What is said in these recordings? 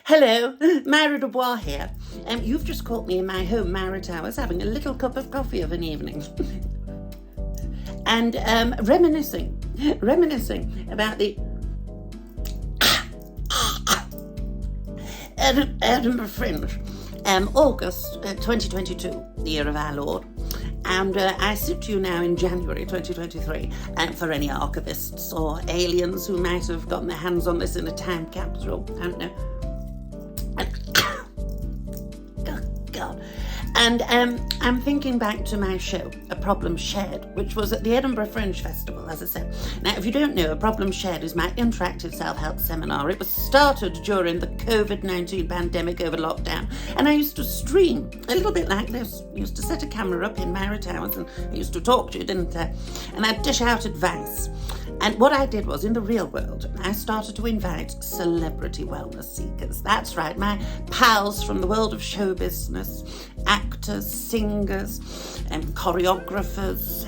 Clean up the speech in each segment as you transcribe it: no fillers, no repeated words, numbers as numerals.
Hello, Myra DuBois here. You've just caught me in my home, Myra Towers, having a little cup of coffee of an evening. And reminiscing about the Edinburgh Fringe, August 2022, the year of our Lord. And I sit to you now in January 2023, for any archivists or aliens who might have gotten their hands on this in a time capsule. I don't know. Oh, God. And I'm thinking back to my show, A Problem Shared, which was at the Edinburgh Fringe Festival, as I said. Now, if you don't know, A Problem Shared is my interactive self-help seminar. It was started during the COVID-19 pandemic over lockdown, and I used to stream a little bit like this. I used to set a camera up in Myra Towers, and I used to talk to you, didn't I? And I'd dish out advice. And what I did was, in the real world, I started to invite celebrity wellness seekers. That's right, my pals from the world of show business, actors, singers, choreographers,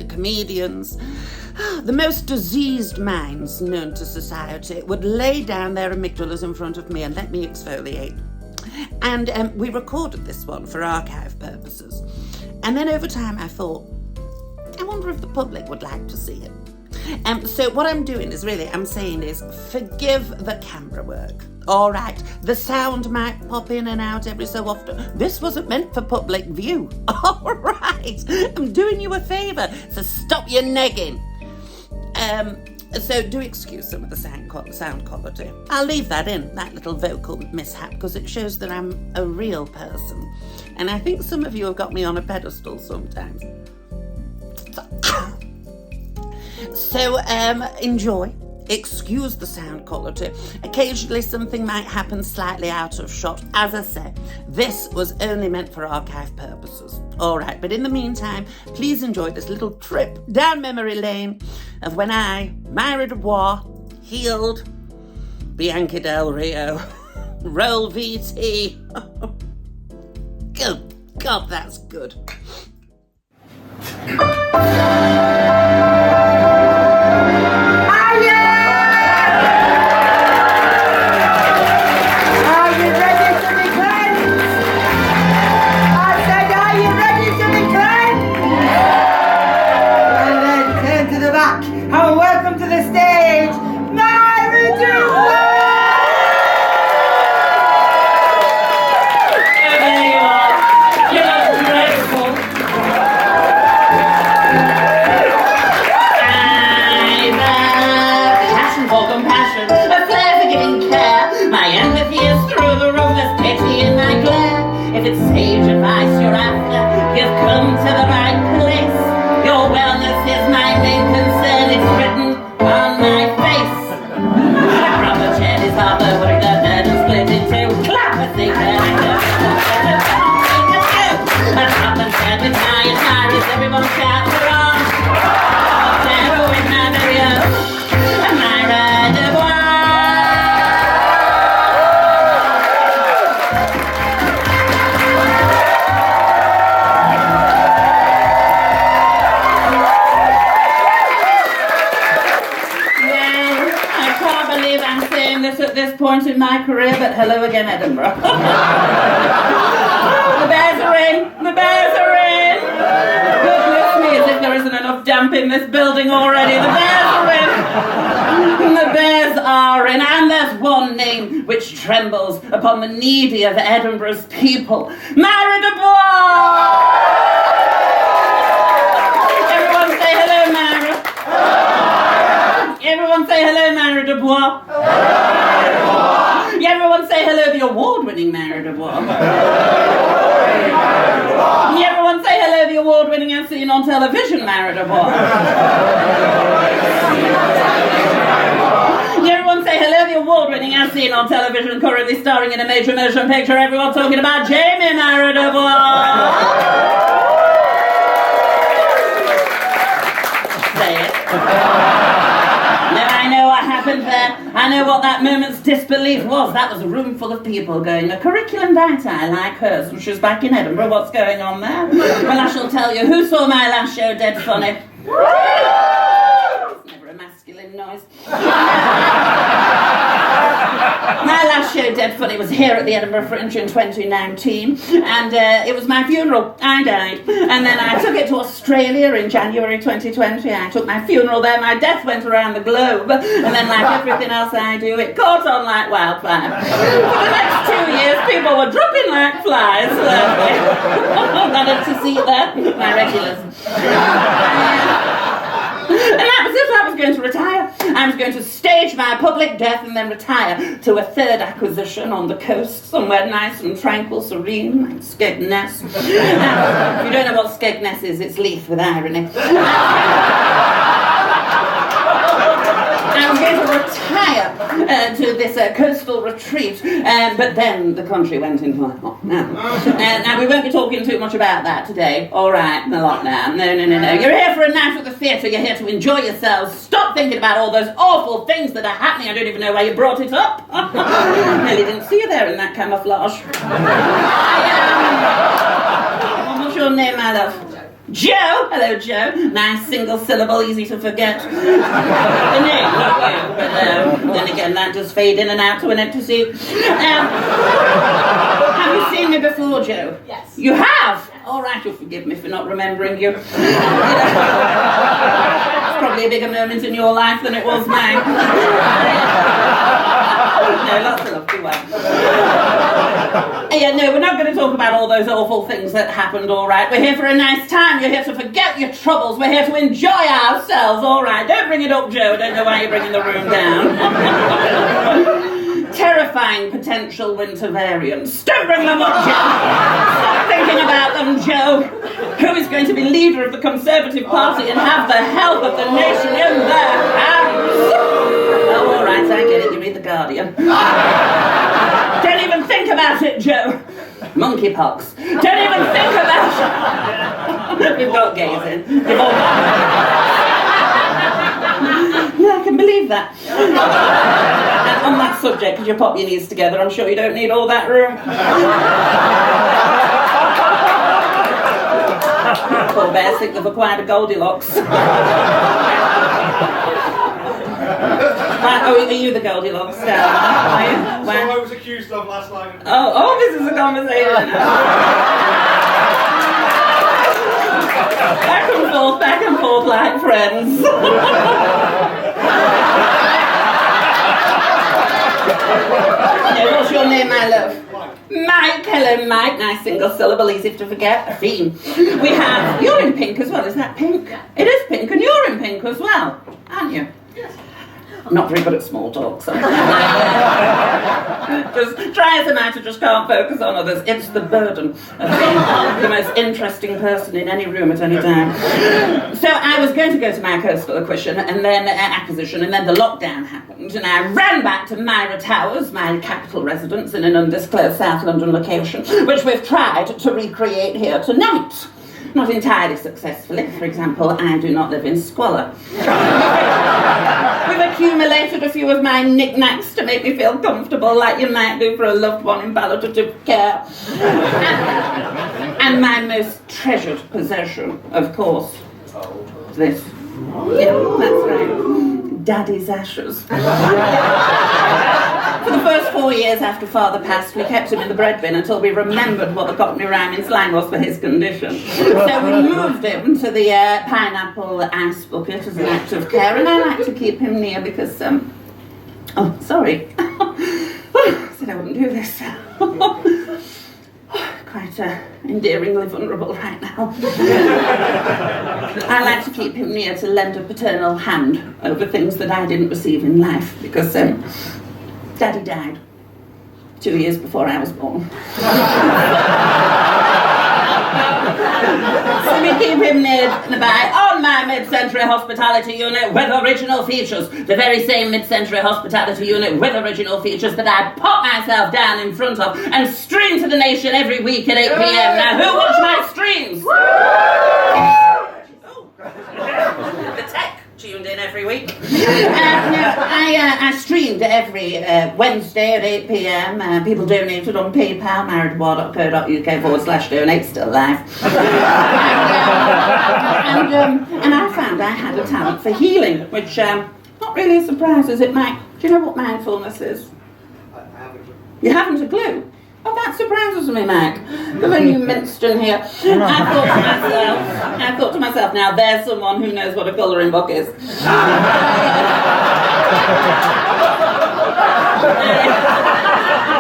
comedians. The most diseased minds known to society would lay down their amygdalas in front of me and let me exfoliate. And we recorded this one for archive purposes. And then over time I thought, I wonder if the public would like to see it. So what I'm doing is I'm saying forgive the camera work. All right, the sound might pop in and out every so often. This wasn't meant for public view. All right, I'm doing you a favour, so stop your negging. So do excuse some of the sound quality. I'll leave that in, that little vocal mishap, because it shows that I'm a real person. And I think some of you have got me on a pedestal sometimes. So enjoy, excuse the sound quality. Occasionally something might happen slightly out of shot. As I say, this was only meant for archive purposes. All right, but in the meantime, please enjoy this little trip down memory lane of when I, Myra DuBois, healed Bianca Del Rio. Roll VT. Good God, that's good. In my career, but hello again, Edinburgh. The bears are in! The bears are in! Goodness me, as if there isn't enough damp in this building already. The bears are in! The bears are in, and there's one name which trembles upon the needy of Edinburgh's people. Myra DuBois! Everyone say hello, Myra. Everyone say hello, Myra DuBois. Everyone say hello, the award-winning Myra DuBois. Everyone say hello, the award-winning as seen on television Myra DuBois. Everyone say hello, the award-winning as seen on television, currently starring in a major motion picture. Everyone talking about Jamie Myra DuBois. Say it. I know what happened there. I know what that moment's disbelief was. That was a room full of people going, a curriculum vitae like hers, and she was back in Edinburgh. What's going on there? Well, I shall tell you. Who saw my last show dead funny? It's never a masculine noise. My last show, Dead Funny, was here at the Edinburgh Fringe in 2019, and it was my funeral. I died. And then I took it to Australia in January 2020. I took my funeral there. My death went around the globe, and then, like everything else I do, it caught on like wildfire. For the next 2 years, people were dropping like flies. Not to see that, my regulars. And that was it. I was going to retire. I was going to stage my public death and then retire to a third acquisition on the coast, somewhere nice and tranquil, serene, like Skegness. If you don't know what Skegness is, it's Leith with irony. I was going to retire to this coastal retreat, but then the country went into a lockdown. Now, we won't be talking too much about that today. All right, the lockdown. No. You're here for a night at the theatre. You're here to enjoy yourselves. Stop thinking about all those awful things that are happening. I don't even know why you brought it up. Nearly didn't see you there in that camouflage. What's your name, my love? Joe! Hello, Joe. Nice single syllable, easy to forget. The name, not you. But then again, that does fade in and out to an empty seat. Have you seen me before, Joe? Yes. You have? All right, you'll forgive me for not remembering you. It's probably a bigger moment in your life than it was mine. No, lots of love, do well. Yeah, no, we're not going to talk about all those awful things that happened, all right? We're here for a nice time. You're here to forget your troubles. We're here to enjoy ourselves, all right? Don't bring it up, Joe. I don't know why you're bringing the room down. Terrifying potential winter variants. Don't bring them up, Joe. Stop thinking about them, Joe. Who is going to be leader of the Conservative Party and have the health of the nation in their hands? Oh, all right, I get it. You read The Guardian. Don't even think about it, Joe. Monkeypox. Don't even think about it. We've got gays in. They've all got. No, I can believe that. And on that subject, could you pop your knees together? I'm sure you don't need all that room. Poor bear, think they've acquired a Goldilocks. Are you the Goldilocks? So I was accused of last night. Oh, this is a conversation. Back and forth like friends. What's your name, my love? Mike. Hello, Mike. Nice single syllable, easy to forget. A theme. We have. You're in pink as well. Is that pink? It is pink, and you're in pink as well, aren't you? Yes. I'm not very good at small talk, so just try as I might, I just can't focus on others. It's the burden of being the most interesting person in any room at any time. So I was going to go to my coastal acquisition, and then the lockdown happened, and I ran back to Myra Towers, my capital residence in an undisclosed South London location, which we've tried to recreate here tonight. Not entirely successfully. For example, I do not live in squalor. We've accumulated a few of my knickknacks to make me feel comfortable, like you might do for a loved one in palliative care. And my most treasured possession, of course, this. Yeah, that's right. Daddy's ashes. For the first 4 years after Father passed, we kept him in the bread bin until we remembered what the Cockney rhyming slang was for his condition. So we moved him to the pineapple ice bucket as an act of care, and I like to keep him near because, oh, sorry. I said I wouldn't do this. Quite endearingly vulnerable right now. I like to keep him near to lend a paternal hand over things that I didn't receive in life because Daddy died 2 years before I was born. So we keep him nearby on my mid-century hospitality unit with original features. The very same mid-century hospitality unit with original features that I pop myself down in front of and stream to the nation every week at 8 p.m. Now, who watch my streams? The tech tuned in every week. I streamed every Wednesday at 8 p.m. People donated on PayPal, myradubois.co.uk/donate, still live. And I found I had a talent for healing, which not really a surprise as it might. Do you know what mindfulness is? You haven't a clue? Oh, that surprises me, Mac. Because when you minced in here, I thought to myself, now there's someone who knows what a colouring book is.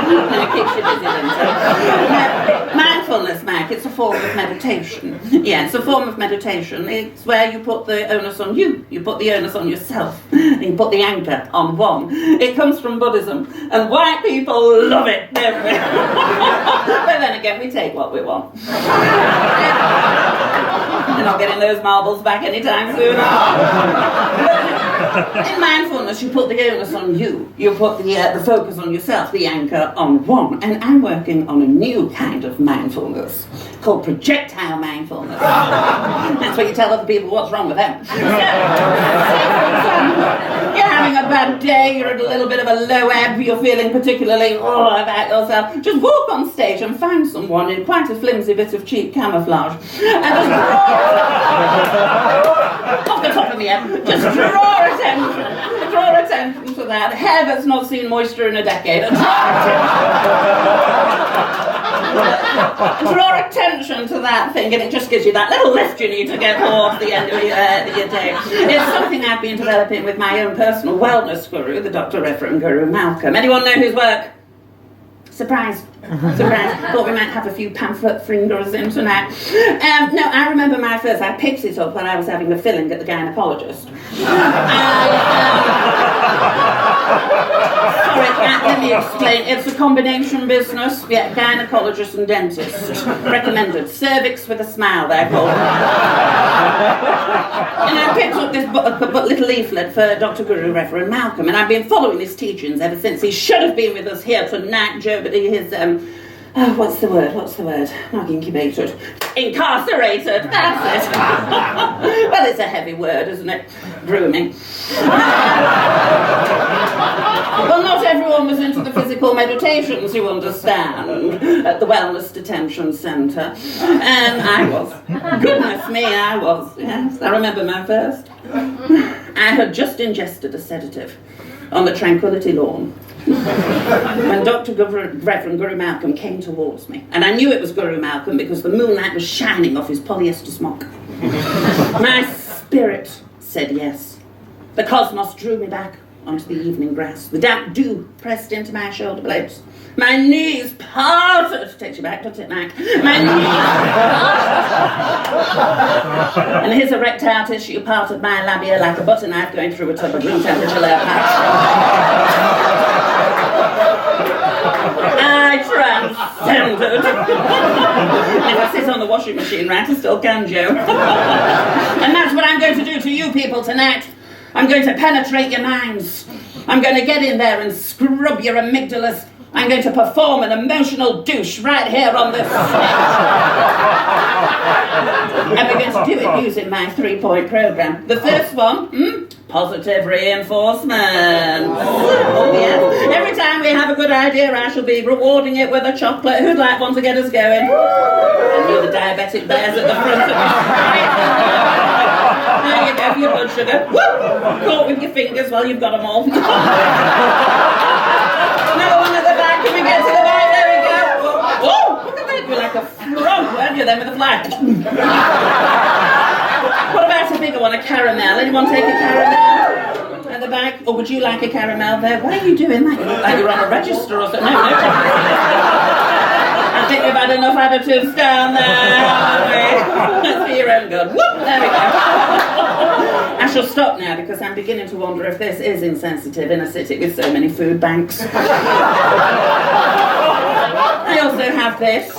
No, it keeps you busy, doesn't it? Mindfulness, Mac, it's a form of meditation. Yeah, it's a form of meditation. It's where you put the onus on you. You put the onus on yourself. You put the anchor on one. It comes from Buddhism, and white people love it, don't we? But then again, we take what we want. You're not getting those marbles back anytime soon. In mindfulness, you put the onus on you. You put the focus on yourself, the anchor on one. And I'm working on a new kind of mindfulness called projectile mindfulness. That's where you tell other people what's wrong with them. So, you're having a bad day, you're at a little bit of a low ebb, you're feeling particularly about yourself. Just walk on stage and find someone in quite a flimsy bit of cheap camouflage. And just off the top of the head, just draw attention to that hair that's not seen moisture in a decade. Draw attention to that thing, and it just gives you that little lift you need to get towards the end of your day. It's something I've been developing with my own personal wellness guru, the Dr. Reverend Guru Malcolm. Anyone know his work? Surprise. Thought we might have a few pamphlet fringers in tonight. No, I remember I picked it up when I was having a filling at the gynecologist. Sorry, let me explain. It's a combination business. Yeah, gynecologist and dentist. Recommended. Cervix with a smile, they're called. And I picked up this little leaflet for Dr. Guru Reverend Malcolm, and I've been following his teachings ever since. He should have been with us here tonight, Joe, but his what's the word? Not incubated. Incarcerated, that's it. Well, it's a heavy word, isn't it? Grooming. Well, not everyone was into the physical meditations, you understand, at the Wellness Detention Centre. And I was. Goodness me, I was. Yes, I remember my first. I had just ingested a sedative on the Tranquility Lawn when Dr. Reverend Guru Malcolm came towards me. And I knew it was Guru Malcolm because the moonlight was shining off his polyester smock. My spirit said yes. The cosmos drew me back onto the evening grass. The damp dew pressed into my shoulder blades. My knees parted. Takes you back, doesn't it, Mac? My knees parted. And his erectile tissue parted my labia like a butter knife going through a tub of room temperature layer patch. I transcended. If I sit on the washing machine, right, I still can, Joe. And that's what I'm going to do to you people tonight. I'm going to penetrate your minds. I'm going to get in there and scrub your amygdalas. I'm going to perform an emotional douche right here on this stage. And we're going to do it using my 3-point program. The first one, positive reinforcement. Oh, yes. Every time we have a good idea, I shall be rewarding it with a chocolate. Who'd like one to get us going? And you, the diabetic bears at the front of me. There you go, your blood sugar. Woo! Caught with your fingers while you've got them all. Another one at the back. Can we get to the back? There we go. Whoa! Look at that. You're like a frog, weren't you, then, with a flag? What about a bigger one, a caramel? Anyone take a caramel at the back? Or would you like a caramel there? Why are you doing that? You look like you're on a register or something. No. I think we've had enough additives down there, haven't we? That's for your own good. Whoop! There we go. I shall stop now because I'm beginning to wonder if this is insensitive in a city with so many food banks. I also have this.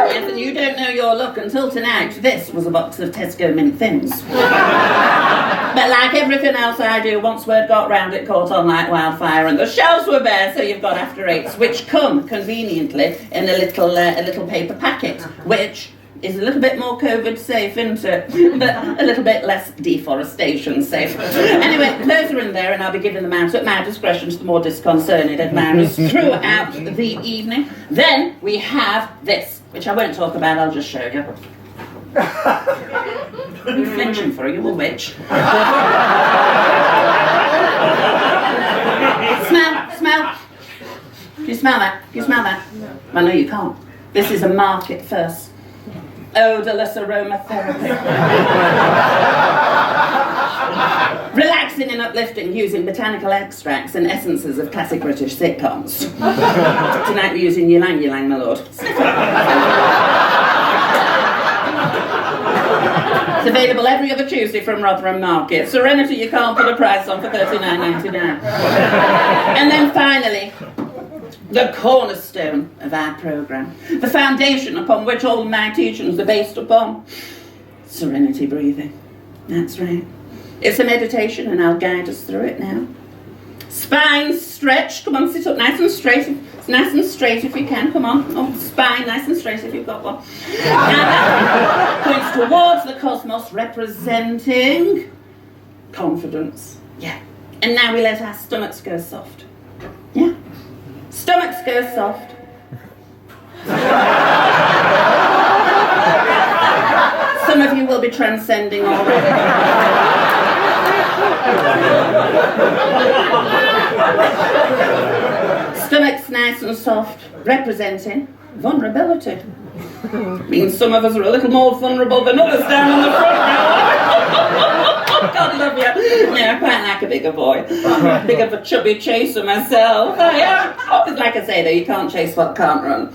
Yes, and you don't know your luck until tonight. This was a box of Tesco mint thins. But like everything else I do, once word got round, it caught on like wildfire, and the shelves were bare, so you've got after eights, which come conveniently in a little paper packet, which is a little bit more COVID safe, isn't it? But a little bit less deforestation safe. Anyway, those are in there, and I'll be giving them out at my discretion to the more disconcerted admirers throughout the evening. Then we have this, which I won't talk about, I'll just show you. I'm flinching for you, a witch. Smell. smell that? Can you smell that? I know you can't. This is a market first. Odorless aromatherapy. Relaxing and uplifting using botanical extracts and essences of classic British sitcoms. Tonight we're using ylang ylang, my lord. It's available every other Tuesday from Rotherham Market. Serenity you can't put a price on for $39.99. And then finally, the cornerstone of our programme, the foundation upon which all my teachings are based upon, serenity breathing. That's right. It's a meditation and I'll guide us through it now. Spine stretched. Come on, sit up nice and straight. Nice and straight if you can. Come on. Oh, spine nice and straight if you've got one. Now that points towards the cosmos, representing confidence. Yeah. And now we let our stomachs go soft. Yeah. Stomachs go soft. Some of you will be transcending already. Stomachs nice and soft, representing vulnerability. Means some of us are a little more vulnerable than others down on the front row. God love you. Yeah, I quite like a bigger boy. Big of a chubby chaser myself. I am. Like I say though, you can't chase what can't run.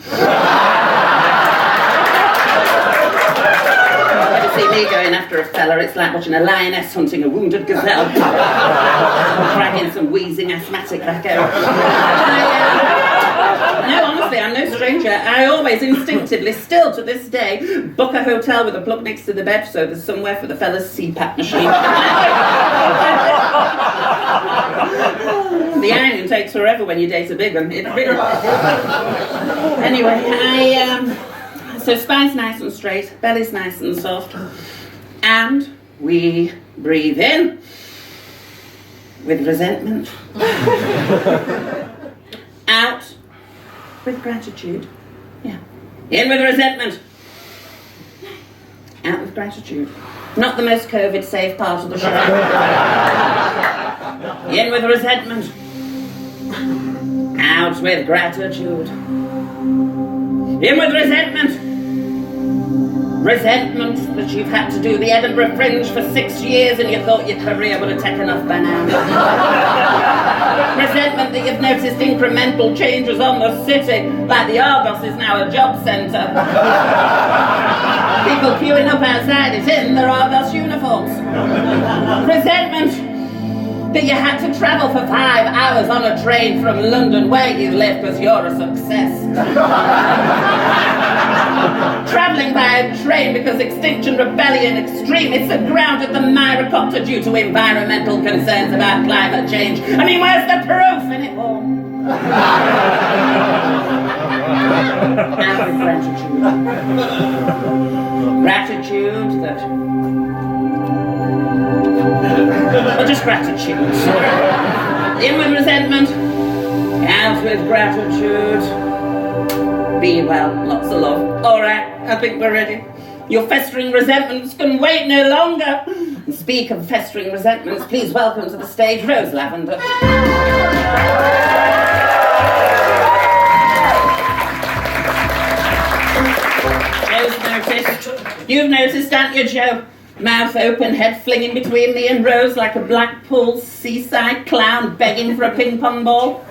See me going after a fella, it's like watching a lioness hunting a wounded gazelle. Dragging some wheezing asthmatic back out. No, honestly, I'm no stranger. I always instinctively, still to this day, book a hotel with a plug next to the bed so there's somewhere for the fella's CPAP machine. The ironing takes forever when you date a big one. Anyway, so spine's nice and straight, belly's nice and soft, and we breathe in with resentment, out with gratitude. Yeah, in with resentment, out with gratitude. Not the most COVID-safe part of the show. In with resentment, out with gratitude. In with resentment. Resentment that you've had to do the Edinburgh Fringe for 6 years and you thought your career would have taken off by now. Resentment that you've noticed incremental changes on the city, like the Argos is now a job centre. People queuing up outside it in their Argos uniforms. Resentment that you had to travel for 5 hours on a train from London where you live because you're a success. Travelling by a train because Extinction Rebellion extremists have grounded the Myra copter due to environmental concerns about climate change. I mean, where's the proof in it all? And with gratitude. Gratitude that... Or just gratitude. In with resentment, out with gratitude. Be well, lots of love. Alright, I think we're ready. Your festering resentments can wait no longer. And speak of festering resentments, please welcome to the stage Rose Lavender. Joe's noticed. You've noticed, haven't you, Joe? Mouth open, head flinging between me and Rose like a Blackpool seaside clown begging for a ping pong ball.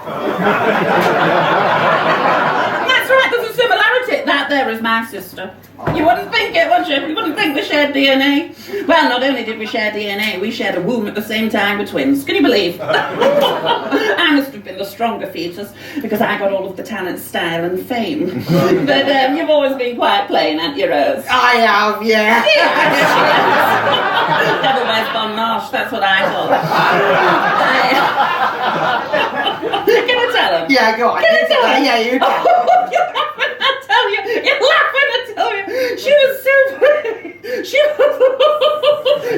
That's right, there's a similarity. That there is my sister. You wouldn't think it, would you? You wouldn't think we shared DNA. Well, not only did we share DNA, we shared a womb at the same time, we're twins. Can you believe? I must have been the stronger fetus because I got all of the talent, style and fame. But you've always been quite plain, haven't you, Rose? I have, yeah. Devil wears Bon Marche, that's what I thought. Can I tell him? Yeah, go on. Can I tell him? Yeah, you can. You laugh when I tell you. You laugh when I tell you. She was so plain.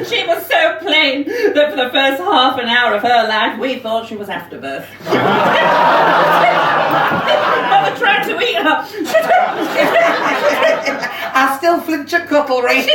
She was so plain that for the first half an hour of her life, we thought she was afterbirth. But we tried to eat her. I still flinch at cutlery.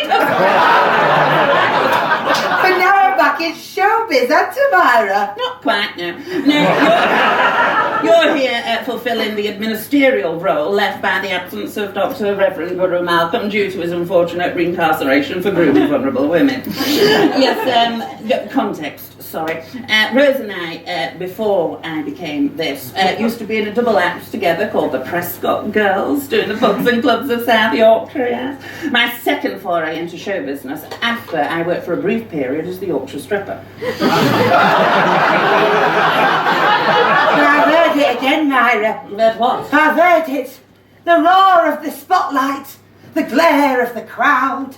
But now I'm back back in showbiz, aren't you, Myra? Not quite, no. No, you're here fulfilling the administerial role left by the absence of Dr. Reverend Guru Malcolm due to his unfortunate reincarceration for grooming vulnerable women. Yes, context, sorry. Rose and I, before I became this, used to be in a double act together called the Prescott Girls, doing the pubs and clubs of South Yorkshire, yes. My second foray into show business after I worked for a brief period as the Yorkshire stripper. I've heard it again, Myra. You heard what? I've heard it. The roar of the spotlight, the glare of the crowd.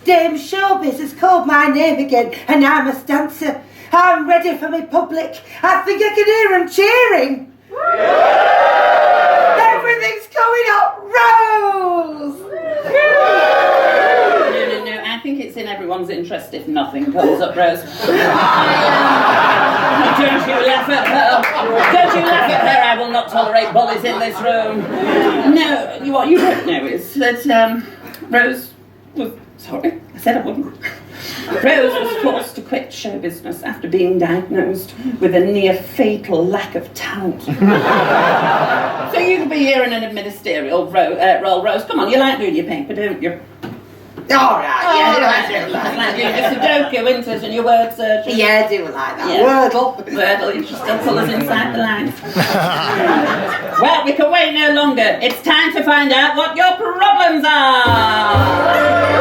Dame Showbiz has called my name again, and I must answer. I'm ready for my public. I think I can hear them cheering. Everything's going up, Rose! No, I think it's in everyone's interest if nothing comes up, Rose. Don't you laugh at her. Don't you laugh at her. I will not tolerate bullies in this room. No, what you don't know is that Rose was... Sorry, I said I wouldn't. Rose was forced to quit show business after being diagnosed with a near-fatal lack of talent. So you could be here in an administerial role, Rose. Come on, you like doing your paper, don't you? All right, yeah, I do It's like doing your Sudoku, isn't it, and your word search. Yeah, I do like that. Yeah. Wordle. You just still pull us inside the lines. Well, we can wait no longer. It's time to find out what your problems are.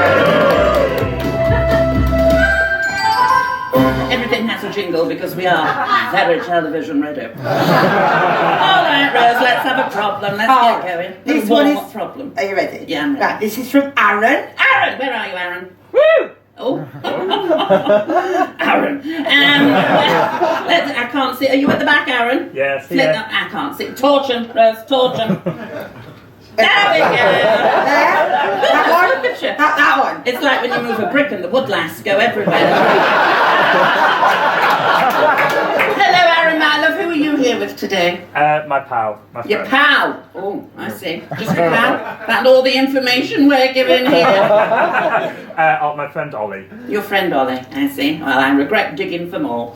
Everything has a jingle because we are very television ready. All right, Rose, let's have a problem. Let's get going. This one is... What problem? Are you ready? Yeah, I'm ready. Right, this is from Aaron. Aaron, where are you, Aaron? Woo! Oh. Aaron. I can't see. Are you at the back, Aaron? Yes, Flick yeah. that. I can't see. Torch him, Rose. Torch him. There we go. That one? Picture. That one. It's like when you move a brick and the woodlice go everywhere. Hello, Aaron, my love. Who are you here with today? My pal. My Your friend. pal. Oh, I see. Just your pal. That's all the information we're giving here. My friend Ollie. Your friend Ollie, I see. Well, I regret digging for more.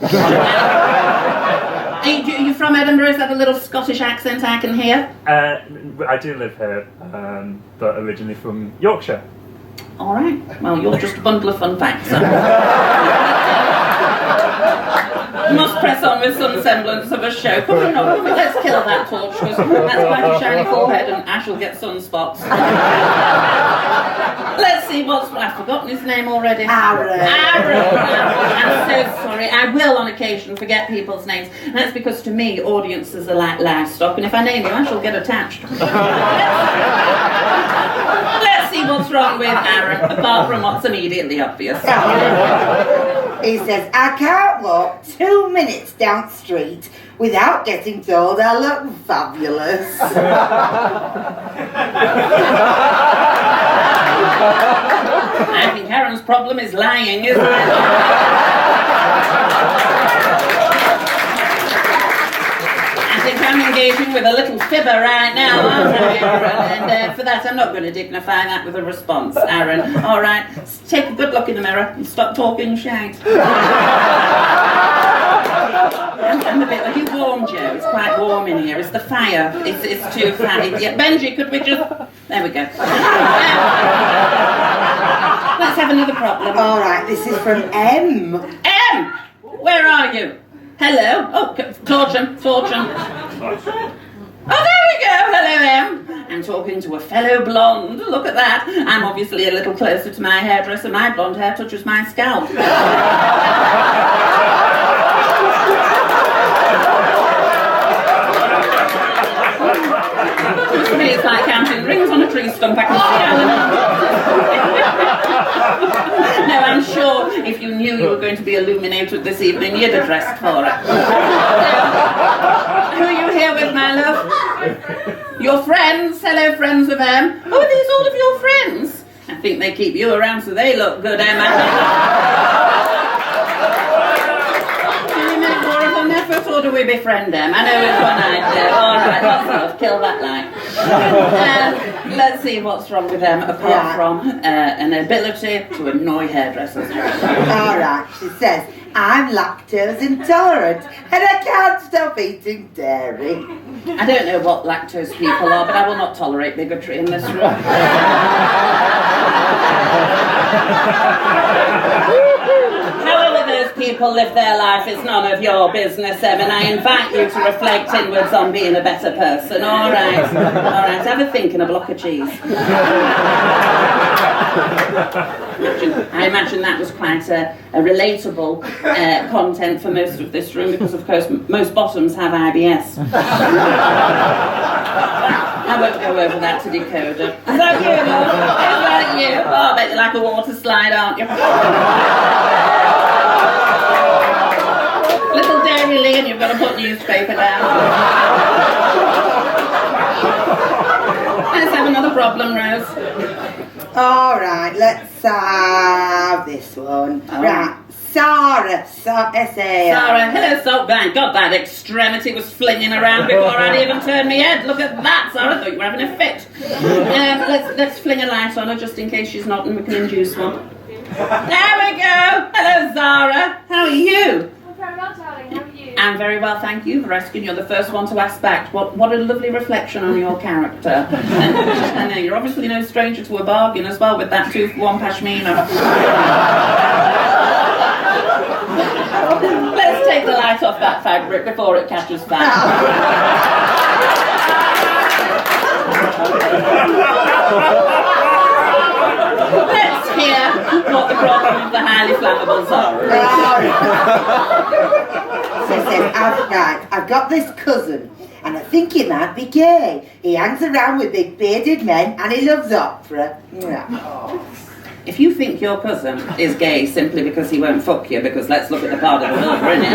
Are you from Edinburgh? Is that a little Scottish accent I can hear? I do live here, but originally from Yorkshire. All right. Well, you're just a bundle of fun facts. Must press on with some semblance of a show. Come on, no, let's kill that torch, because that's quite a shiny forehead and Ash will get sunspots. Let's see what's... I've forgotten his name already. Aaron. I'm so sorry. I will on occasion forget people's names. And that's because to me, audiences are like livestock, and if I name you, I shall get attached. Let's see what's wrong with Aaron, apart from what's immediately obvious. He says, I can't walk 2 minutes down the street without getting told I look fabulous. I think Aaron's problem is lying, isn't it? I think I'm engaging with a little fibber right now, aren't I, Aaron? And for that, I'm not going to dignify that with a response, Aaron. All right, take a good look in the mirror and stop talking shite. I'm a bit... Are you warm, Joe? It's quite warm in here. It's the fire. It's too fat. Yeah, Benji, could we just... There we go. Let's have another problem. All right, this is from M. M! Where are you? Hello? Oh, torch him. Oh, there we go. Hello, M. I'm talking to a fellow blonde. Look at that. I'm obviously a little closer to my hairdresser. My blonde hair touches my scalp. To me, it's like counting rings on a tree stump. I can see No, I'm sure if you knew you were going to be illuminated this evening, you'd have dressed for it. Who are you here with, my love? Your friends? Hello, friends of M. Oh, are these all of your friends? I think they keep you around so they look good, Emma. Or do we befriend them? I know it's one idea. All right, let's kill that line. Let's see what's wrong with them, apart from an ability to annoy hairdressers. All right, she says, I'm lactose intolerant and I can't stop eating dairy. I don't know what lactose people are, but I will not tolerate bigotry in this room. However those people live their life is none of your business, Em, and I invite you to reflect inwards on being a better person. All right, have a think and a block of cheese. I imagine that was quite a relatable content for most of this room, because of course most bottoms have IBS. I won't go over that to decoder. Is that you, love? Is that you? Oh, I bet you're like a water slide, aren't you? Little Dairy Lee, and you've got to put newspaper down. Let's have another problem, Rose. All right, let's have this one. Oh. Right, Sarah, S-A-R. Sarah, hello, so bang. God, that extremity was flinging around before I'd even turned my head. Look at that, Sarah. I thought you were having a fit. Let's fling a light on her just in case she's not, and we can induce one. There we go. Hello, Zara. How are you? I'm very well, darling. How are you? I'm very well, thank you for asking. You're the first one to ask back. What a lovely reflection on your character. And you're obviously no stranger to a bargain as well with that 2-for-1 pashmina. Let's take the light off that fabric before it catches fire. Let's hear what the problem of the highly flammables are. So it says, I've got this cousin, and I think he might be gay. He hangs around with big bearded men, and he loves opera. Yeah. If you think your cousin is gay simply because he won't fuck you, because let's look at the part of the movie,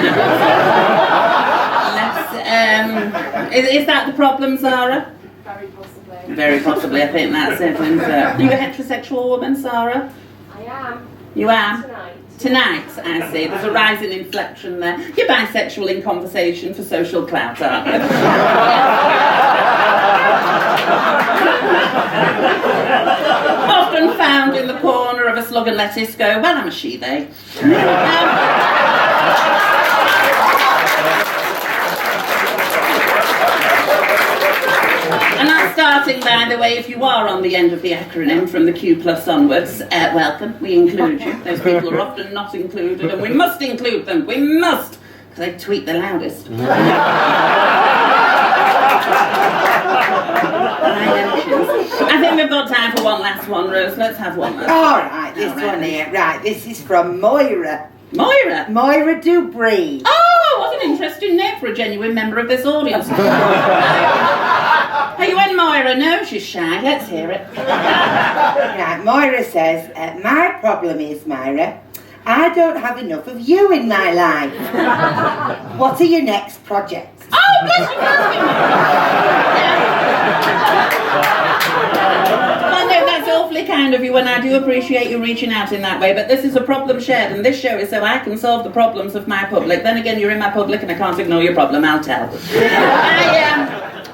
is that the problem, Sarah? Very possibly. Very possibly, I think that's it. And, are you a heterosexual woman, Sarah? I am. You are? Tonight. Tonight, I see. There's a rising inflection there. You're bisexual in conversation for social clout, aren't you? Often found in the corner of a slug and lettuce go, well, I'm a she-they. And I'm starting, by the way, if you are on the end of the acronym from the Q+ onwards, welcome, we include you. Those people are often not included, and we must include them. We must, because they tweet the loudest. I think we've got time for one last one, Rose. Let's have one last. All right, this one here. Right, this is from Myra. Myra? Myra DuBois. Oh, what an interesting name for a genuine member of this audience. Are you in, Myra? No, she's shy. Let's hear it. Right, Myra says, my problem is, Myra, I don't have enough of you in my life. What are your next projects? Oh, bless you, well, no, that's awfully kind of you, and I do appreciate you reaching out in that way, but this is a problem shared, and this show is so I can solve the problems of my public. Then again, you're in my public, and I can't ignore your problem, I'll tell.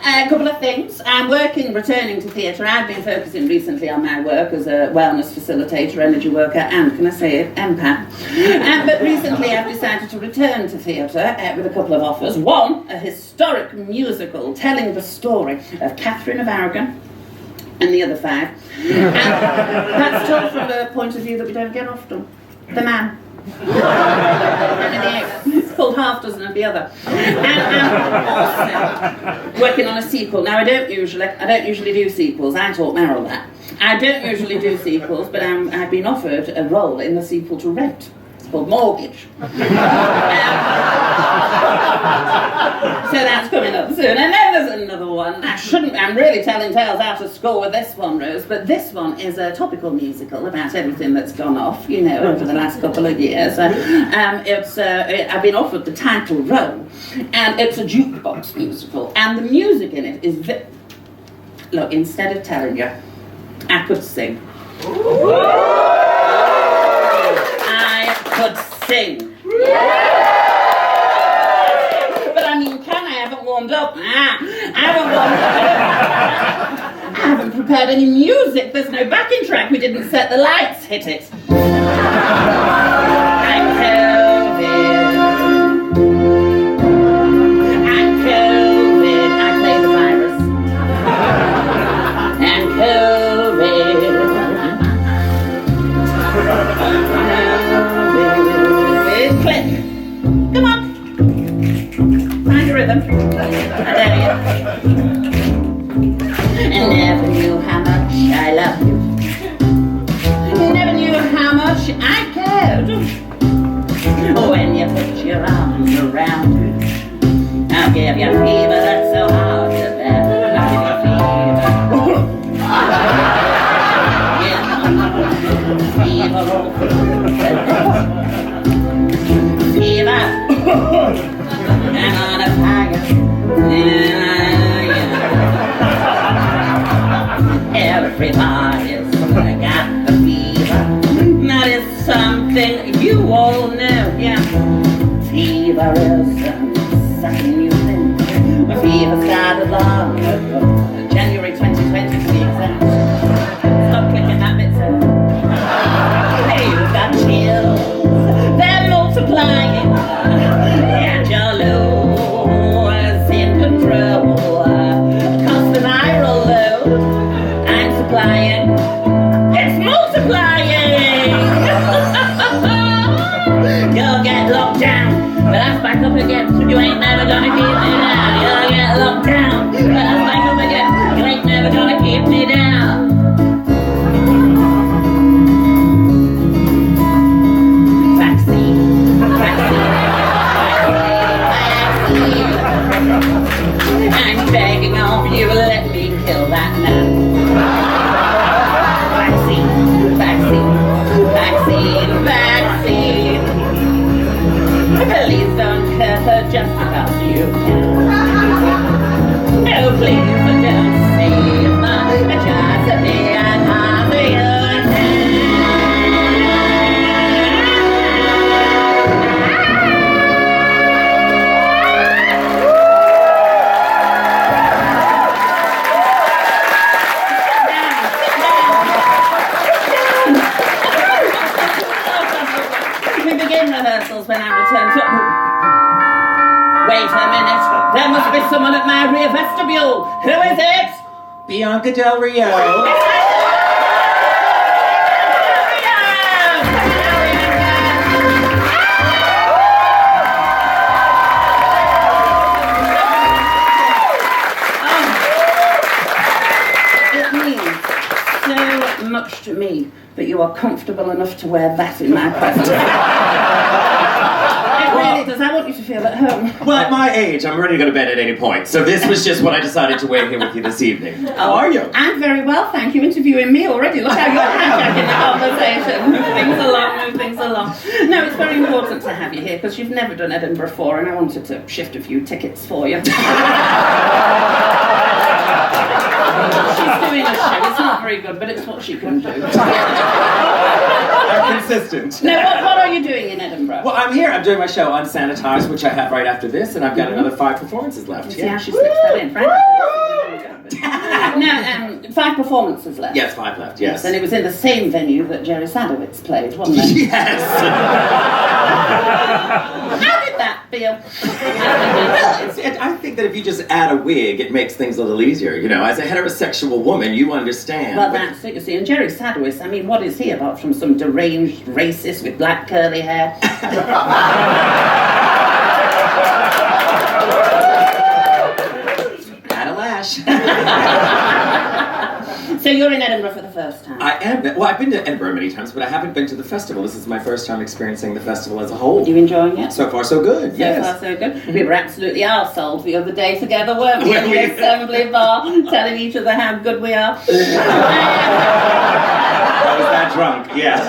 A couple of things. I'm returning to theatre. I've been focusing recently on my work as a wellness facilitator, energy worker, and, can I say it, empath. But recently I've decided to return to theatre with a couple of offers. One, a historic musical telling the story of Catherine of Aragon, and the other 5. And that's told from a point of view that we don't get often. The man. It's called Half Dozen of the Other. And I'm also working on a sequel. Now I don't usually do sequels. I taught Meryl that. I don't usually do sequels, but I've been offered a role in the sequel to Rent. It's called Mortgage. So that's coming up soon. And then there's another one. I'm really telling tales out of school with this one, Rose, but this one is a topical musical about everything that's gone off, over the last couple of years. I've been offered the title role, and it's a jukebox musical, and the music in it is look, instead of telling you, I could sing. I could sing. But I mean, I haven't warmed up. I haven't prepared any music. There's no backing track. We didn't set the lights. Hit it. I'm COVID. give you fever that's so hard to bear. I'll give you fever. Fever. I'm on a fire. Everybody's got the fever. That is something you all know, yeah. Fever is something you think. The fever started long ago, January 2020 to be exact. Stop clicking that bit, sir. Hey, you've got chills. They're multiplying. And your lows in control. Cause the viral load I'm supplying, it's multiplying. You'll get locked down, but that's back up again. You ain't never gonna keep me down. You'll get locked down, but that's back up again. You ain't never gonna keep me down. Vaccine, vaccine, vaccine, vaccine. I'm begging of you, let me kill that man. Vaccine, vaccine, vaccine, vaccine. Please don't hurt her just because you can. No, please don't save her. Just be as hard as you rehearsals when I returned to... Wait a minute. There must be someone at my rear vestibule. Who is it? Bianca Del Rio. It means so much to me that you are comfortable enough to wear that in my presence. It really does. I want you to feel at home. Well, at my age, I'm ready to go to bed at any point. So this was just what I decided to wear here with you this evening. How are you? I'm very well, thank you. Interviewing me already. Look how you're hijacking the conversation. Move things along, move things along. No, it's very important to have you here because you've never done Edinburgh before and I wanted to shift a few tickets for you. She's doing a show. It's not very good, but it's what she can do. I'm consistent. No, what are you doing in Edinburgh? Well, I'm here. I'm doing my show Unsanitized, which I have right after this, and I've got another 5 performances left. See how she slips that in, right? No, 5 performances left. Yes, 5 left, yes. And it was in the same venue that Jerry Sadowitz played, wasn't it? Yes! How did that feel? I think that if you just add a wig, it makes things a little easier. You know, as a heterosexual woman, you understand. Well, that's it, you see. And Jerry Sadowitz, I mean, what is he about from some deranged racist with black curly hair? Add a lash. So you're in Edinburgh for the first time? I am. Well, I've been to Edinburgh many times, but I haven't been to the festival. This is my first time experiencing the festival as a whole. You enjoying it? So far, so good. So far, so good. We were absolutely arseholed the other day together, weren't we? In the assembly bar, telling each other how good we are. I was that drunk, yeah.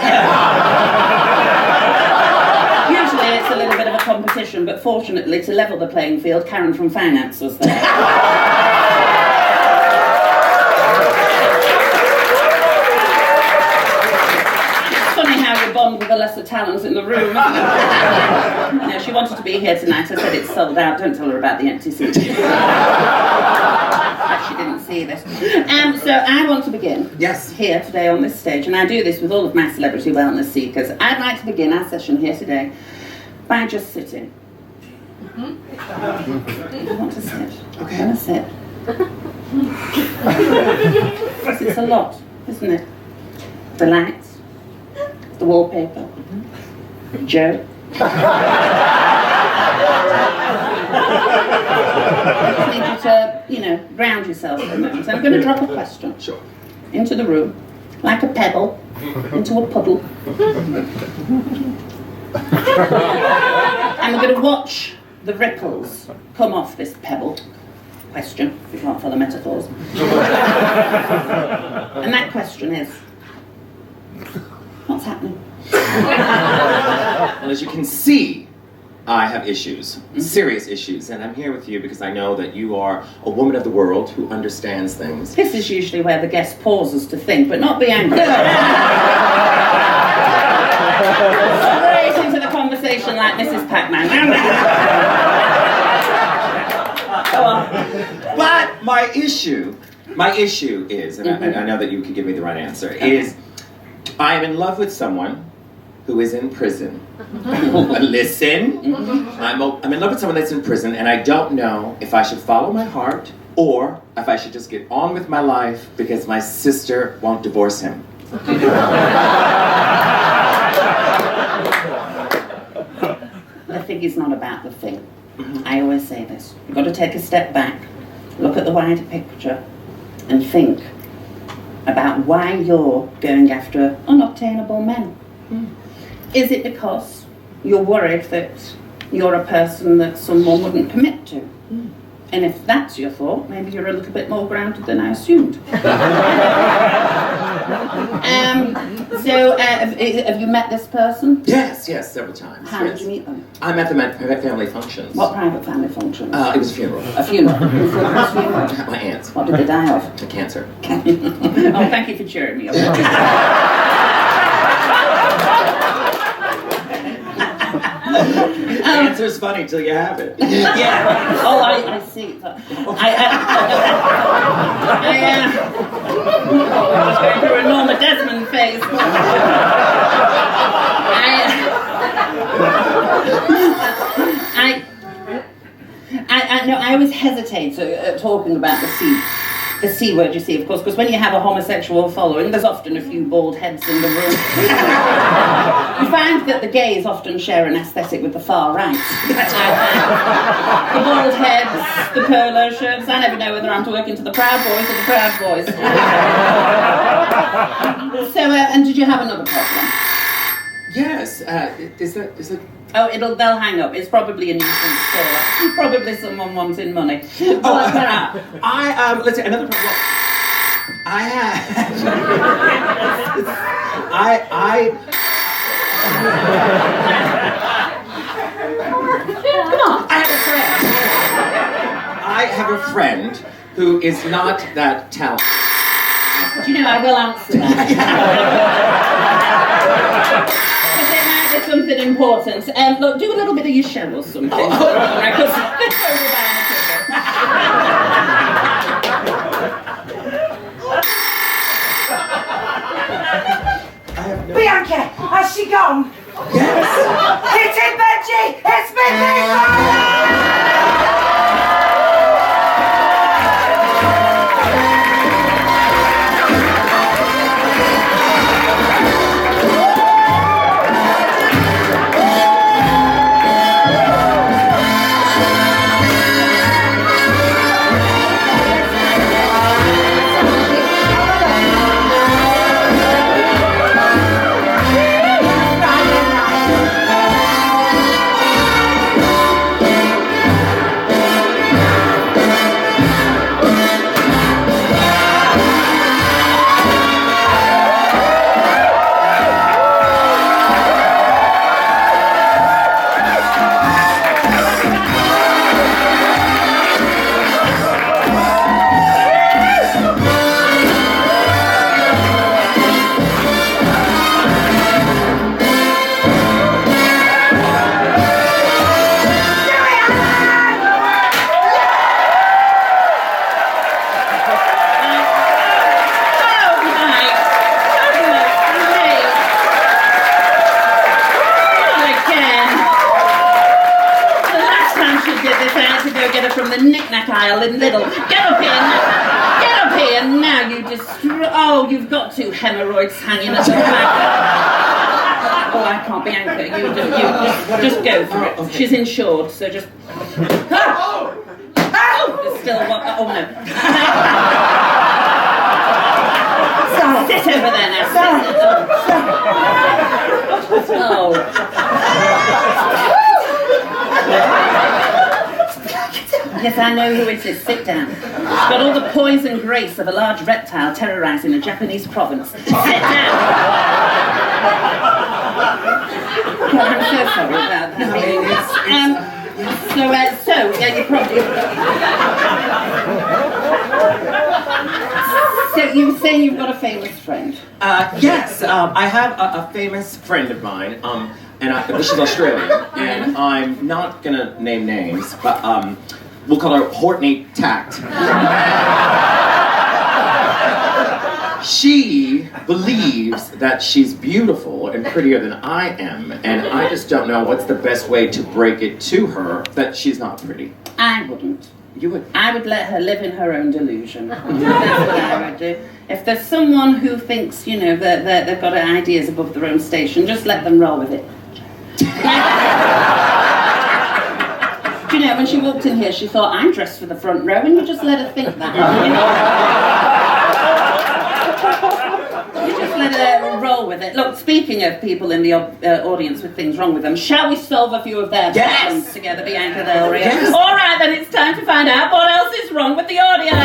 Usually it's a little bit of a competition, but fortunately, to level the playing field, Karen from Finance was there. Bond with the lesser talents in the room. No, she wanted to be here tonight. I said it's sold out. Don't tell her about the empty seat. She didn't see this. So I want to begin here today on this stage, and I do this with all of my celebrity wellness seekers. I'd like to begin our session here today by just sitting. I want to sit. Okay. I'm going to sit. Because it's a lot, isn't it? The lights. The wallpaper. Joe. I just need you to, ground yourself for a moment. So I'm going to drop a question into the room, like a pebble, into a puddle. And we're going to watch the ripples come off this pebble. Question, if you can't follow metaphors. And that question is, what's happening? Well, as you can see, I have issues, serious issues, and I'm here with you because I know that you are a woman of the world who understands things. This is usually where the guest pauses to think, but not Bianca. Straight into the conversation like Mrs. Pac-Man. Go on. But my issue is, and I know that you can give me the right answer, is I am in love with someone who is in prison. Listen, I'm in love with someone that's in prison, and I don't know if I should follow my heart or if I should just get on with my life because my sister won't divorce him. The thing is not about the thing. I always say this. You've got to take a step back, look at the wider picture, and think about why you're going after unobtainable men. Is it because you're worried that you're a person that someone wouldn't commit to? And if that's your thought, maybe you're a little bit more grounded than I assumed. Have you met this person? Yes, several times. How did you meet them? I met them at family functions. What private family functions? It was a funeral. A funeral. Whose funeral? My aunt's. What did they die of? Cancer. Oh, thank you for cheering me up. Cancer's funny till you have it. Yeah. Oh, I see. I was going through a Norma Desmond phase. I always hesitate talking about the C word, you see, of course, because when you have a homosexual following, there's often a few bald heads in the room. You find that the gays often share an aesthetic with the far right. The bald heads, the polo shirts, I never know whether I'm talking to the Proud Boys or the Proud Boys. So, and did you have another problem? Yes, is that... Oh, they'll hang up. It's probably a nuisance caller. Probably someone wanting money. Listen, another problem. I have... Come on. I have a friend who is not that talented. Do you know, I will answer that. Something important. Look, do a little bit of your shell or something. Right, 'cause let's go Bianca, has she gone? Yes. Hit it, Benji! It's been from the knick-knack aisle in Lidl. Get up here, now you oh, you've got two hemorrhoids hanging at the back. Oh, I can't, Bianca, you just go for it. Okay. She's insured, so just... There's still one, oh no. Sit over there now. Oh. Yes, I know who it is. Sit down. She's got all the poise and grace of a large reptile terrorising a Japanese province. Sit down. God, I'm so sorry about that. Yeah, you probably... So you were saying you've got a famous friend? Yes, I have a famous friend of mine, she's Australian, and I'm not gonna name names, but we'll call her Hortney Tact. She believes that she's beautiful and prettier than I am, and I just don't know what's the best way to break it to her that she's not pretty. I wouldn't. You would? I would let her live in her own delusion. That's what I would do. If there's someone who thinks, you know, that they've got ideas above their own station, just let them roll with it. Do you know, when she walked in here, she thought, I'm dressed for the front row, and you just let her think that. You just let her roll with it. Look, speaking of people in the audience with things wrong with them, shall we solve a few of their problems together, Bianca Del Rio? Yes. All right, then it's time to find out what else is wrong with the audience.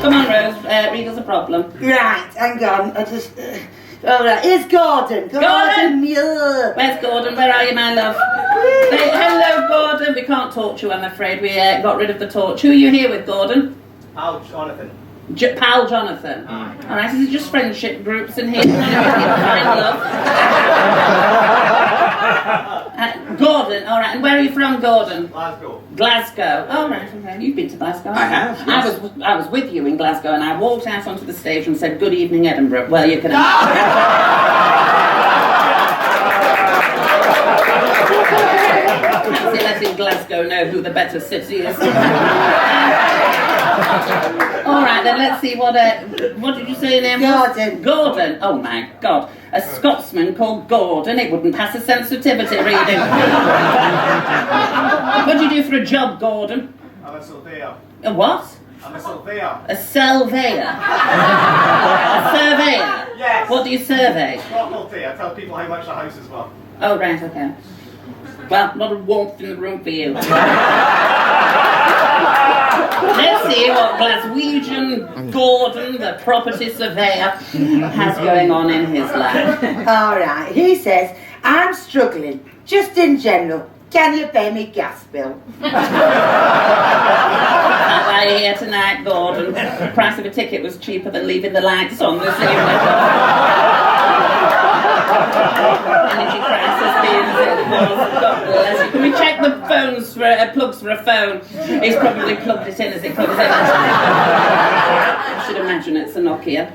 Come on, Rose, read us a problem. Right, hang on. I just... all right, here's Gordon. Gordon? Yeah. Where's Gordon? Where are you, my love? Hello, Gordon. We can't torch you, I'm afraid. We got rid of the torch. Who are you here with, Gordon? Oh, Jonathan. Pal Jonathan. All right, is it just friendship groups in here? Find love. Gordon, all right. And where are you from, Gordon? Glasgow. Glasgow. All right, okay. You've been to Glasgow. I have, yes. I was with you in Glasgow, and I walked out onto the stage and said, "Good evening, Edinburgh." Well, you can. Fancy letting Glasgow know who the better city is. All right, then let's see what did you say your name was? Gordon. Gordon. Oh my God, a Scotsman called Gordon. It wouldn't pass a sensitivity reading. What do you do for a job, Gordon? I'm a surveyor. A what? I'm a surveyor. A surveyor. A surveyor. Yes. What do you survey? Property. I tell people how much the house is worth. Oh right, okay. Well, not a warmth in the room for you. Let's see what Glaswegian Gordon, the property surveyor, has going on in his life. All right, he says, I'm struggling, just in general. Can you pay me gas bill? That's why you're here tonight, Gordon. The price of a ticket was cheaper than leaving the lights on this evening. Energy crisis being as it was. God bless you. Can we check the phones for plugs for a phone? He's probably plugged it in as it comes in. I should imagine it's a Nokia.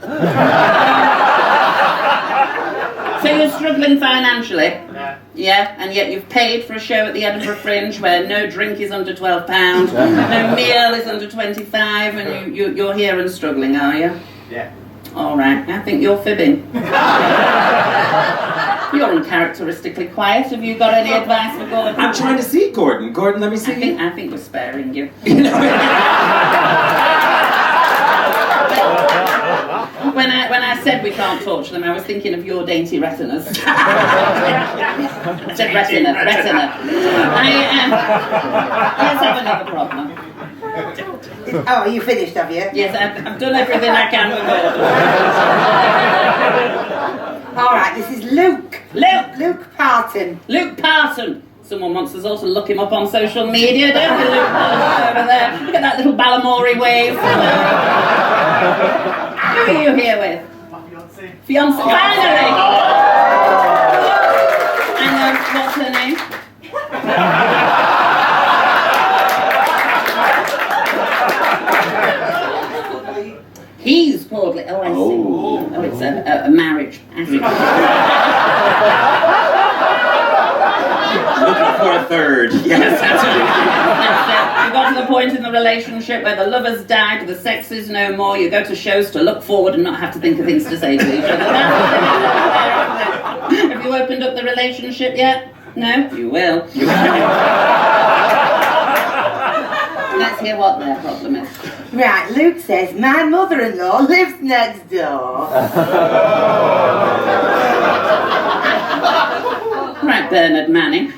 So you're struggling financially? Yeah. Yeah, and yet you've paid for a show at the Edinburgh Fringe where no drink is under £12, no meal is under 25, and you're here and struggling, are you? Yeah. All right, I think you're fibbing. You're uncharacteristically quiet. Have you got any advice for Gordon? I'm trying to see Gordon. Gordon, let me see you. I think we're sparing you. When I said we can't torture them, I was thinking of your dainty retinas. I said retina. Let's have another problem. Oh, you finished, have you? Yes, I've done everything I can with Gordon. All right, this is Luke. Luke Parton. Luke Parton. Someone wants us all to look him up on social media, don't we, Luke Parton over there? Look at that little Balamory wave. Who are you here with? My fiancée. Fiancée. Finally! And what's her name? He's Portly. Oh, I see. Oh, it's a marriage. I see. Looking for a third. Yes, that's it. You got to the point in the relationship where the lover's died, the sex is no more, you go to shows to look forward and not have to think of things to say to each other. Have you opened up the relationship yet? No? You will. Let's hear what their problem is. Right, Luke says, my mother-in-law lives next door. Right, Bernard Manning.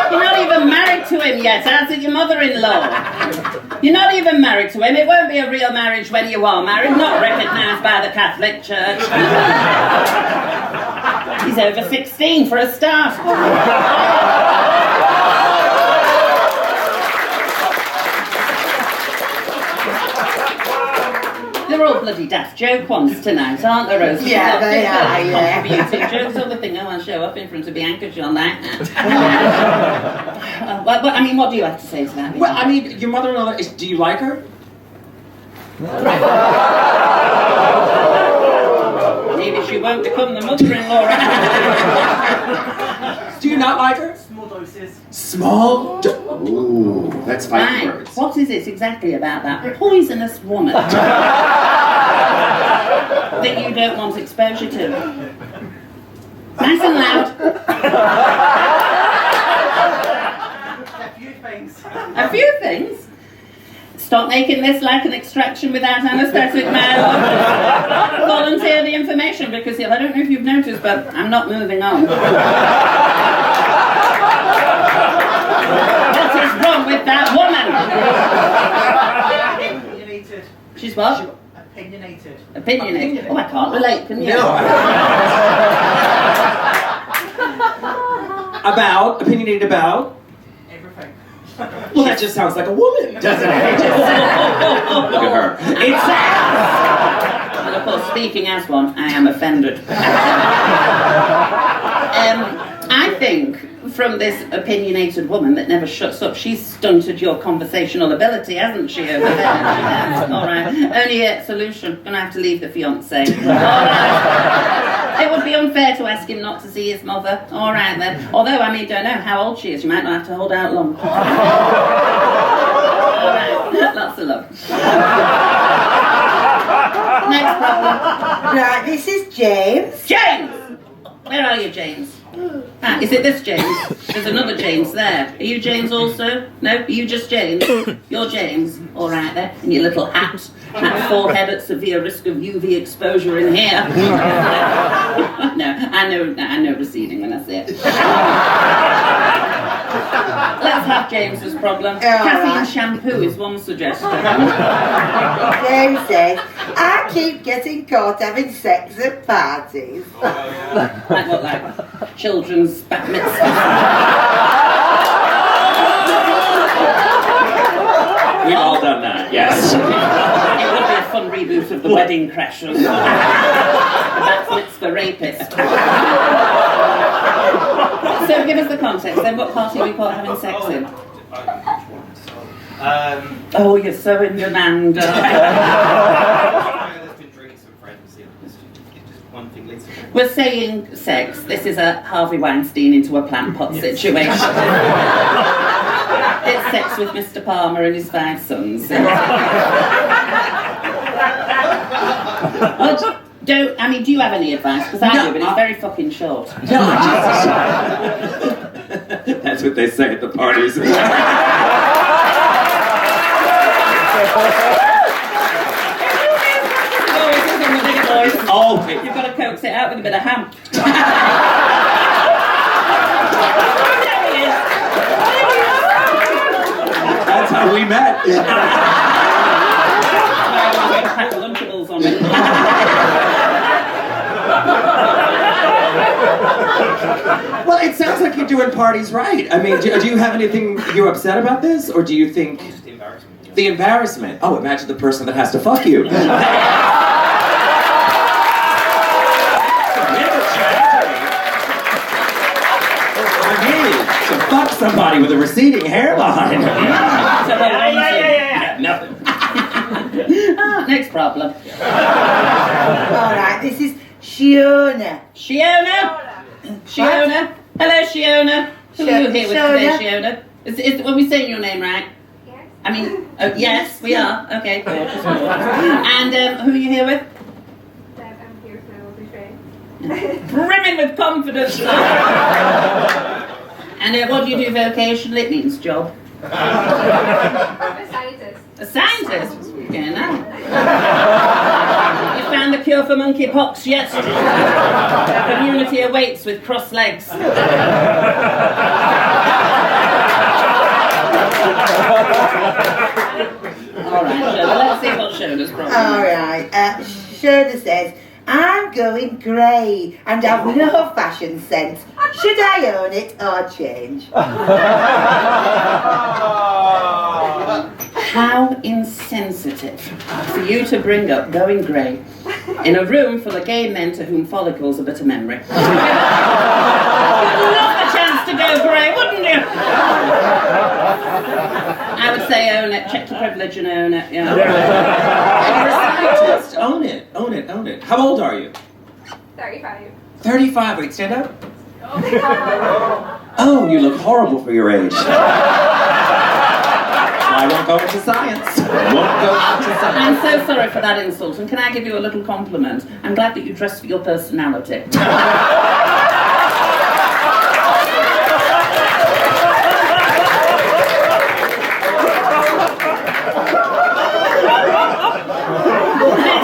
You're not even married to him yet, as is your mother-in-law. You're not even married to him. It won't be a real marriage when you are married, not recognised by the Catholic Church. He's over 16 for a start. They're all bloody daft joke ones tonight, aren't they, Rosie? Yeah, they are, yeah. Contributing jokes, all the thing, I'll show up in front of Bianca, she'll like that. I mean, what do you have to say to that? Well, I mean, your mother-in-law, do you like her? Maybe she won't become the mother-in-law. Do you not like her? Small doses. Small? Ooh, that's fighting Right. words. What is it exactly about that poisonous woman that you don't want exposure to? Nice and loud. A few things. A few things. Stop making this like an extraction without anaesthetic now. Volunteer the information because I don't know if you've noticed, but I'm not moving on. What is wrong with that woman? Opinionated. She's what? Opinionated. Opinionated. Oh, I can't relate, can you? No. About? Opinionated about? Everything. Well, that just sounds like a woman, doesn't it? It just, look at her. It's And of course, speaking as one, I am offended. I think from this opinionated woman that never shuts up, she's stunted your conversational ability, hasn't she, over there? She has. All right. Only a solution. Gonna have to leave the fiancé. All right. It would be unfair to ask him not to see his mother. All right then. Although, I mean, don't know how old she is. You might not have to hold out long. All right. Lots of love. Next problem. Right, this is James. James! Where are you, James? Ah, is it this James? There's another James there. Are you James also? No? Are you just James? You're James. All right there. And your little hat. Forehead at severe risk of UV exposure in here. No, I know receding when I say it. Let's have James's problem. Caffeine right. shampoo is one suggestion. James says, I keep getting caught having sex at parties. Like what, like children's bat mitzvahs? We've all done that, yes. It would be a fun reboot of The Wedding Crashers. The bat mitzvah rapist. So give us the context then. What party are we caught having sex in? Oh, you're so in demand. There's been drinks and friends, just one thing leads to another. We're saying sex. This is a Harvey Weinstein into a plant pot situation. It's sex with Mr. Palmer and his 5 sons. Well, do you have any advice? Because I do, but it's very fucking short. No, that's what they say at the parties. Oh, you've got to coax it out with a bit of ham. That's how we met. Pack the Lunchables on it. Well, it sounds like you're doing parties right. I mean, do you have anything you're upset about this, or do you think Just the embarrassment. the embarrassment? Oh, imagine the person that has to fuck you. I mean, to fuck somebody with a receding hairline. Yeah, nothing. Next problem. Alright, this is Shiona. Shiona? Shiona? Hello, Shiona. Who are you here with today, Shiona? Is when we saying your name right? Yes. I mean, yes, we are. Okay, gorgeous. And who are you here with? I'm here for my friend. Brimming with confidence. And what do you do vocationally? It means job. I'm a scientist. A scientist? Okay, now. You found the cure cure for monkeypox yet. Community awaits with crossed legs. All right, Shona, let's see what Shona's problem. All right. Shona says, I'm going grey and have no fashion sense. Should I own it or change? How insensitive for you to bring up going grey in a room full of gay men to whom follicles are but a memory. You'd love a chance to go grey, wouldn't you? I would say own it, check your privilege and own it, yeah. You're a scientist. Own it, own it, own it. How old are you? 35. 35. Wait, stand up. Oh, you look horrible for your age. I won't go into science. I'm so sorry for that insult, and can I give you a little compliment? I'm glad that you dressed for your personality. Next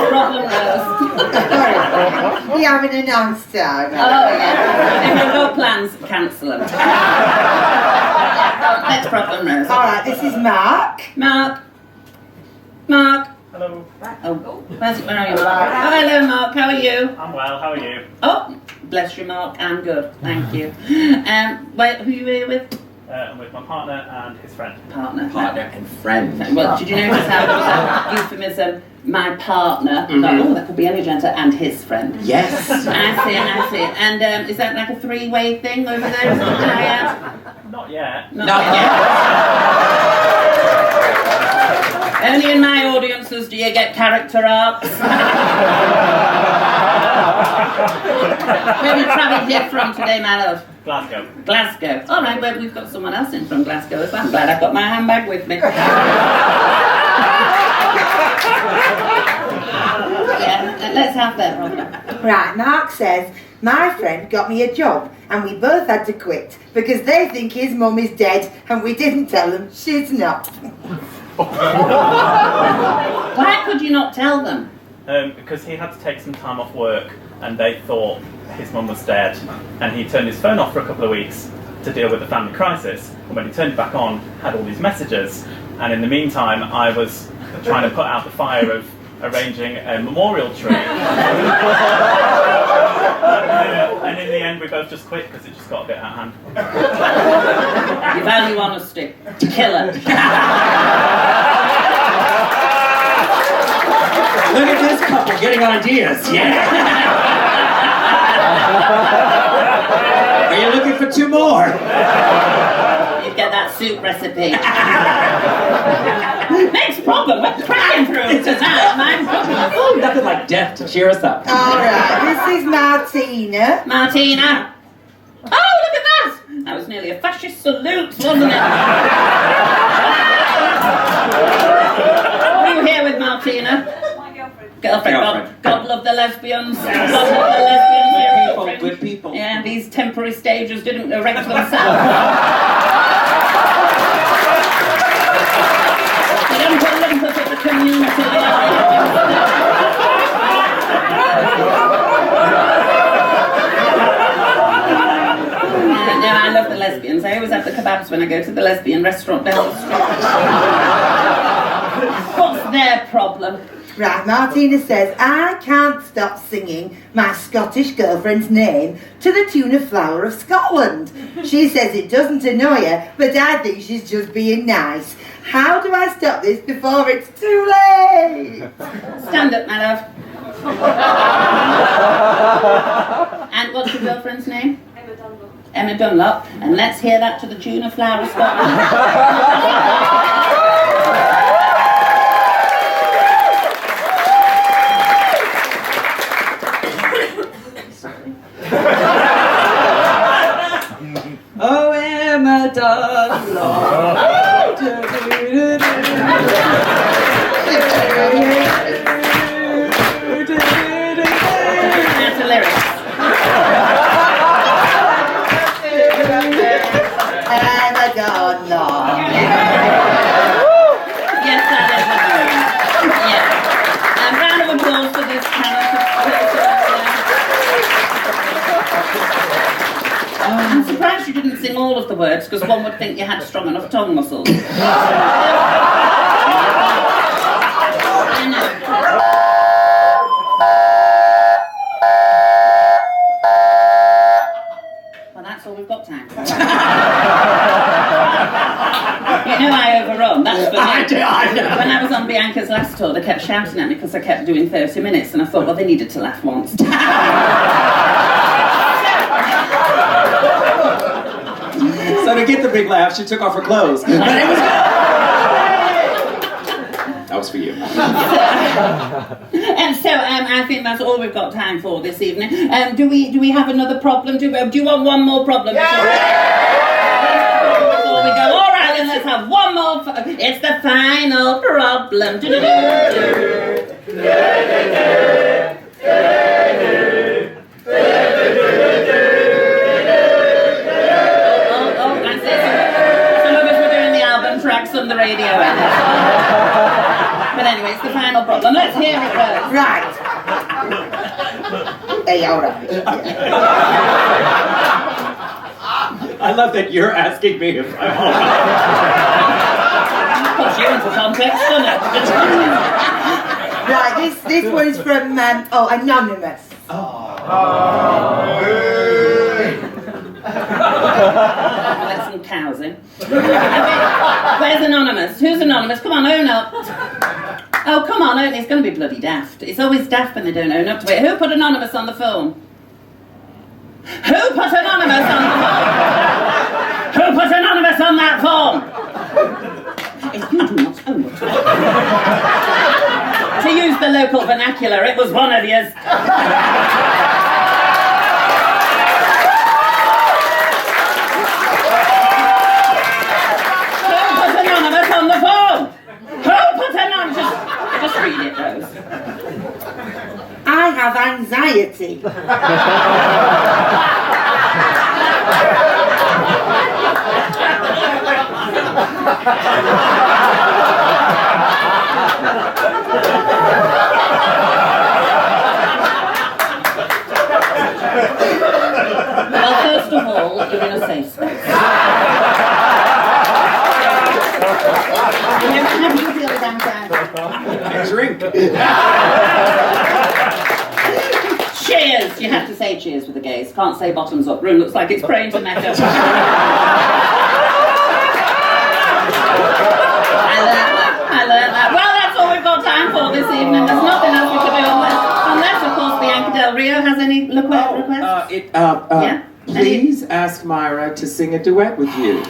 problem, Rose. You having a nice time? Oh, yeah. If you've got plans, cancel them. Next problem, Rose. All right, this is Mark. Mark. Hello. Oh, where are you, Mark? Oh, hello, Mark. How are you? I'm well, how are you? Oh, bless you, Mark. I'm good. Thank you. Wait, who are you here with? I'm with my partner and his friend. Partner. Partner and friend. Well, did you notice how there was a euphemism? My partner. Mm-hmm. Like, oh, that could be any gender, and his friend. Yes. I see it. And is that like a three-way thing over there? Is that triad? Not yet. Not yet. Only in my audiences do you get character arcs. Where have you travelled here from today, my love? Glasgow. Glasgow. All right, well, we've got someone else in from Glasgow as well. I'm glad I've got my handbag with me. Yeah, let's have that, Robert. Right, Mark says, my friend got me a job and we both had to quit because they think his mum is dead and we didn't tell them she's not. Why could you not tell them? Because he had to take some time off work and they thought his mum was dead, and he turned his phone off for a couple of weeks to deal with the family crisis, and when he turned it back on, had all these messages, and in the meantime I was trying to put out the fire of arranging a memorial tree. And in the end we both just quit because it just got a bit out of hand. You value honesty. Killer. Look at this couple getting ideas, yeah? Are you looking for two more? You get that soup recipe. Next problem. We're cracking through it tonight. My problem. Oh, nothing like death to cheer us up. All right, this is Martina. Martina. Oh, look at that. That was nearly a fascist salute, wasn't it? Were you here with Martina? Girlfriend. God love the lesbians. Yes. God love the lesbians. Good people, good people. Yeah, these temporary stages didn't erect themselves. They don't put limpers at the community. No, I love the lesbians. I always have the kebabs when I go to the lesbian restaurant down the street. What's their problem? Right, Martina says, I can't stop singing my Scottish girlfriend's name to the tune of Flower of Scotland. She says it doesn't annoy her, but I think she's just being nice. How do I stop this before it's too late? Stand up, my love. And what's your girlfriend's name? Emma Dunlop. Emma Dunlop. And let's hear that to the tune of Flower of Scotland. Oh, Emma Dunlop. That's the lyrics. Emma Dunlop. using all of the words because one would think you had strong enough tongue muscles. I know. Well, that's all we've got time for. You know I overrun, that's for me. I know. When I was on Bianca's last tour, they kept shouting at me because I kept doing 30 minutes, and I thought, well, they needed to laugh once. So to get the big laugh, she took off her clothes. But it was good. That was for you. And so I think that's all we've got time for this evening. Do we have another problem? Do you want one more problem? Before we go? All right, then let's have one more. It's the final problem. Tracks on the radio. But anyway, it's the final problem. Let's hear it first. Right. Hey, all right. I love that you're asking me if I'm all right. Puts you into context, doesn't it? Right, this one is from, Anonymous. Let some cows in. Where's Anonymous? Who's Anonymous? Come on, own up. Oh, come on, own. It's going to be bloody daft. It's always daft when they don't own up to it. Who put Anonymous on the phone? Who put Anonymous on the phone? Who put Anonymous on that phone? If you do not own up to it. To use the local vernacular, it was one of yous. On the phone! Who put Anonymous? Just read it, Rose. I have anxiety. Well, first of all, you're in a safe space. How do you feel about that? Drink. Cheers! You have to say cheers with the gaze. Can't say bottoms up. Room looks like it's praying to Mecca. I learned that. Well, that's all we've got time for this evening. There's nothing else we can do unless, of course, Bianca Del Rio has any requests. Yeah? Please ask Myra to sing a duet with you.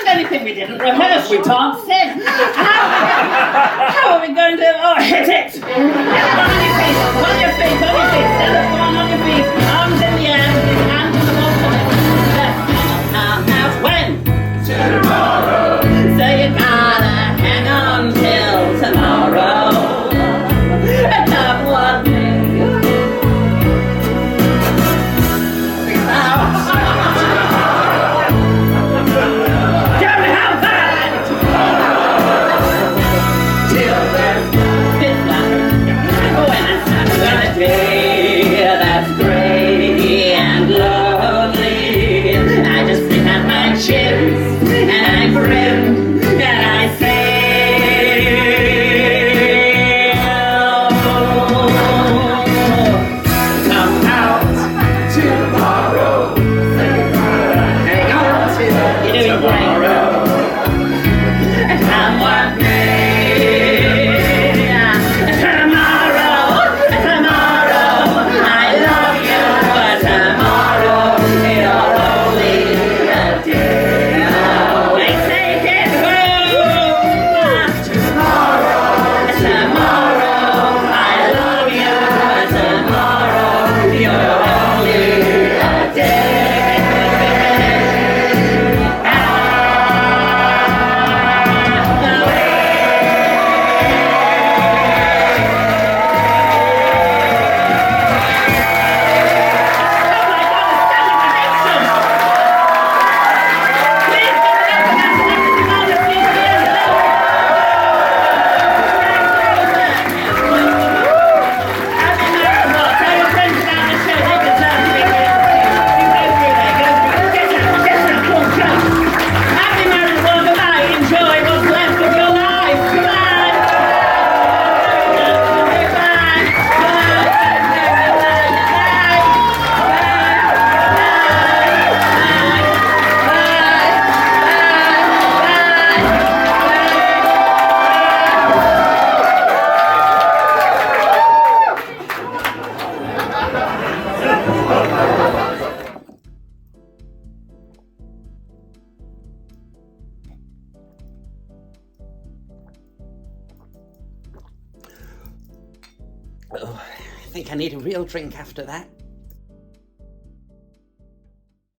Anything we didn't rehearse, we can't sing. How are we going to hit it? On your feet, on your feet, on your feet. Stand up, go on your feet. Arms in the air, hands in the bottom. Now, when? Tomorrow. So you gotta hang on till tomorrow. And have one day. That's gray and lonely. I just sit at my chins and I grin and I say, come out tomorrow. Hang on till tomorrow. And come one day. Oh, I think I need a real drink after that.